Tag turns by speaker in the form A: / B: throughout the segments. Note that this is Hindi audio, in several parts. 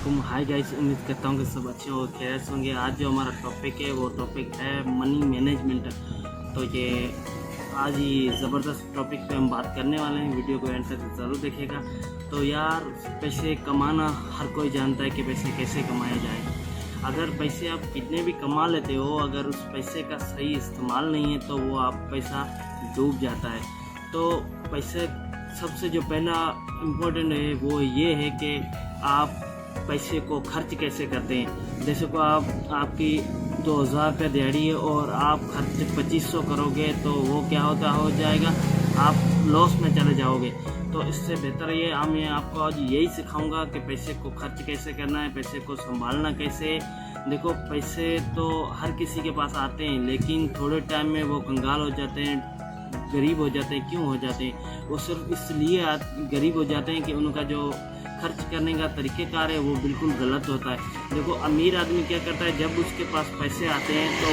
A: वालेकुम। हाय गाइस, उम्मीद करता हूँ कि सब अच्छे हो, खैरियत होंगे। आज जो हमारा टॉपिक है वो टॉपिक है मनी मैनेजमेंट। तो ये आज ही ज़बरदस्त टॉपिक पे हम बात करने वाले हैं। वीडियो को एंड तक ज़रूर देखेगा। तो यार, पैसे कमाना हर कोई जानता है कि पैसे कैसे कमाए जाए। अगर पैसे आप कितने भी कमा लेते हो, अगर उस पैसे का सही इस्तेमाल नहीं है तो वो आप पैसा डूब जाता है। तो पैसे सबसे जो पहला इम्पोर्टेंट है वो ये है कि आप पैसे को खर्च कैसे करते हैं। जैसे को आपकी 2000 रुपये दिहाड़ी है और आप खर्च 2500 करोगे तो वो क्या हो जाएगा, आप लॉस में चले जाओगे। तो इससे बेहतर ये मैं आपको आज यही सिखाऊंगा कि पैसे को खर्च कैसे करना है, पैसे को संभालना कैसे। देखो, पैसे तो हर किसी के पास आते हैं, लेकिन थोड़े टाइम में वो कंगाल हो जाते हैं, गरीब हो जाते हैं। क्यों हो जाते हैं? वो सिर्फ इसलिए गरीब हो जाते हैं कि उनका जो खर्च करने का तरीक़ेकार है वो बिल्कुल गलत होता है। देखो, अमीर आदमी क्या करता है, जब उसके पास पैसे आते हैं तो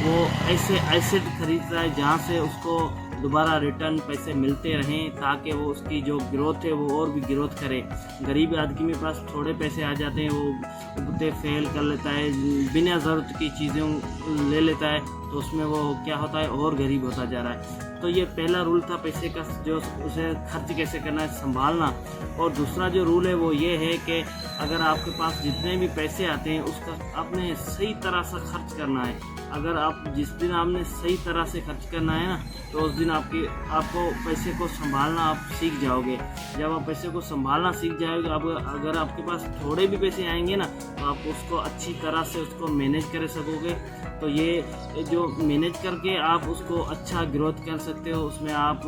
A: वो ऐसे एसेट खरीदता है जहाँ से उसको दोबारा रिटर्न पैसे मिलते रहें, ताकि वो उसकी जो ग्रोथ है वो और भी ग्रोथ करे। गरीब आदमी के पास थोड़े पैसे आ जाते हैं, वो उगते फेल कर लेता है, बिना ज़रूरत की चीज़ें ले लेता है, तो उसमें वो क्या होता है, और गरीब होता जा रहा है। तो ये पहला रूल था पैसे का, जो उसे खर्च कैसे करना है, संभालना। और दूसरा जो रूल है वो ये है कि अगर आपके पास जितने भी पैसे आते हैं उसका आपने सही तरह से खर्च करना है। अगर आप जिस दिन आपने सही तरह से खर्च करना है ना, तो उस दिन आपको पैसे को संभालना आप सीख जाओगे। जब आप पैसे को संभालना सीख जाओगे, अगर आपके पास थोड़े भी पैसे आएंगे ना, तो आप उसको अच्छी तरह से उसको मैनेज कर सकोगे। तो ये जो मैनेज करके आप उसको अच्छा ग्रोथ कर सकते हो, उसमें आप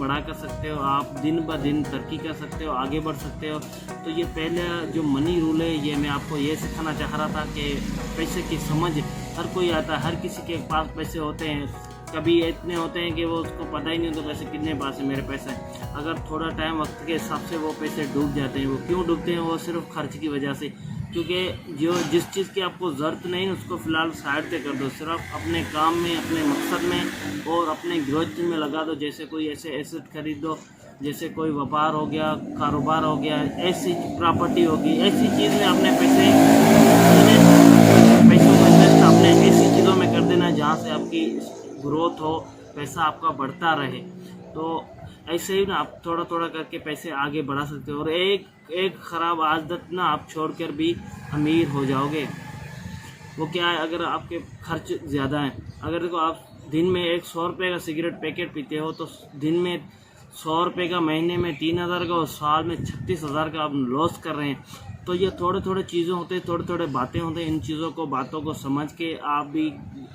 A: बड़ा कर सकते हो, आप दिन ब दिन तरक्की कर सकते हो, आगे बढ़ सकते हो। तो ये पहला जो मनी रूल है, ये मैं आपको ये सिखाना चाह रहा था कि पैसे की समझ हर कोई आता है, हर किसी के पास पैसे होते हैं। कभी इतने होते हैं कि वो उसको पता ही नहीं होता पैसे कितने पास है, मेरे पैसे। अगर थोड़ा टाइम वक्त के हिसाब से वो पैसे डूब जाते हैं। वो क्यों डूबते हैं? वो सिर्फ खर्च की वजह से। क्योंकि जिस चीज़ की आपको ज़रूरत नहीं उसको फ़िलहाल साइड पे कर दो, सिर्फ अपने काम में, अपने मकसद में और अपने ग्रोथ में लगा दो। जैसे कोई ऐसे एसेट खरीद दो, जैसे कोई व्यापार हो गया, कारोबार हो गया, ऐसी प्रॉपर्टी होगी, ऐसी चीज़ में अपने पैसों को इन्वेस्ट अपने ऐसी चीज़ों में कर देना जहाँ से आपकी ग्रोथ हो, पैसा आपका बढ़ता रहे। तो ऐसे ही ना आप थोड़ा थोड़ा करके पैसे आगे बढ़ा सकते हो। और एक ख़राब आदत ना आप छोड़कर भी अमीर हो जाओगे। वो क्या है? अगर आपके खर्च ज़्यादा हैं, अगर देखो आप दिन में 100 रुपये का सिगरेट पैकेट पीते हो, तो दिन में 100 रुपये का, महीने में 3000 का और साल में 36,000 का आप लॉस कर रहे हैं। तो ये थोड़े थोड़े चीज़ें होते हैं, थोड़े थोड़े बातें होते हैं। इन बातों को समझ के आप भी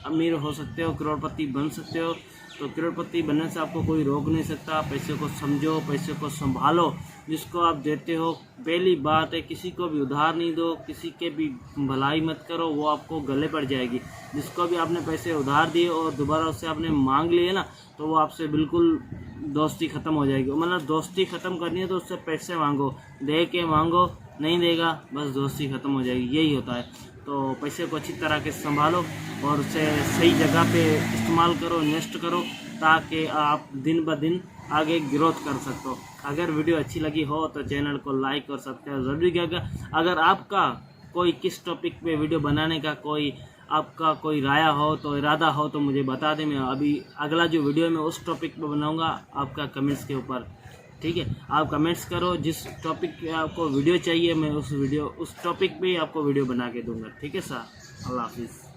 A: अमीर हो सकते हो, करोड़पति बन सकते हो। तो करोड़पति बनने से आपको कोई रोक नहीं सकता। पैसे को समझो, पैसे को संभालो। जिसको आप देते हो, पहली बात है किसी को भी उधार नहीं दो, किसी के भी भलाई मत करो, वो आपको गले पड़ जाएगी। जिसको भी आपने पैसे उधार दिए और दोबारा उससे आपने मांग लिए ना, तो वो आपसे बिल्कुल दोस्ती ख़त्म हो जाएगी। मतलब दोस्ती ख़त्म करनी है तो उससे पैसे मांगो, दे के मांगो, नहीं देगा बस दोस्ती ख़त्म हो जाएगी। यही होता है। तो पैसे को अच्छी तरह के संभालो और उसे सही जगह पे इस्तेमाल करो, इन्वेस्ट करो, ताकि आप दिन ब दिन आगे ग्रोथ कर सकते हो। अगर वीडियो अच्छी लगी हो तो चैनल को लाइक और सब्सक्राइब ज़रूर कीजिएगा। अगर आपका कोई किस टॉपिक पे वीडियो बनाने का आपका कोई राय हो, तो इरादा हो, तो मुझे बता दें। मैं अभी अगला जो वीडियो मैं उस टॉपिक पे बनाऊंगा आपका कमेंट्स के ऊपर। ठीक है, आप कमेंट्स करो, जिस टॉपिक पे आपको वीडियो चाहिए मैं उस टॉपिक पे ही आपको वीडियो बना के दूंगा। ठीक है सर, अल्लाह हाफिज़।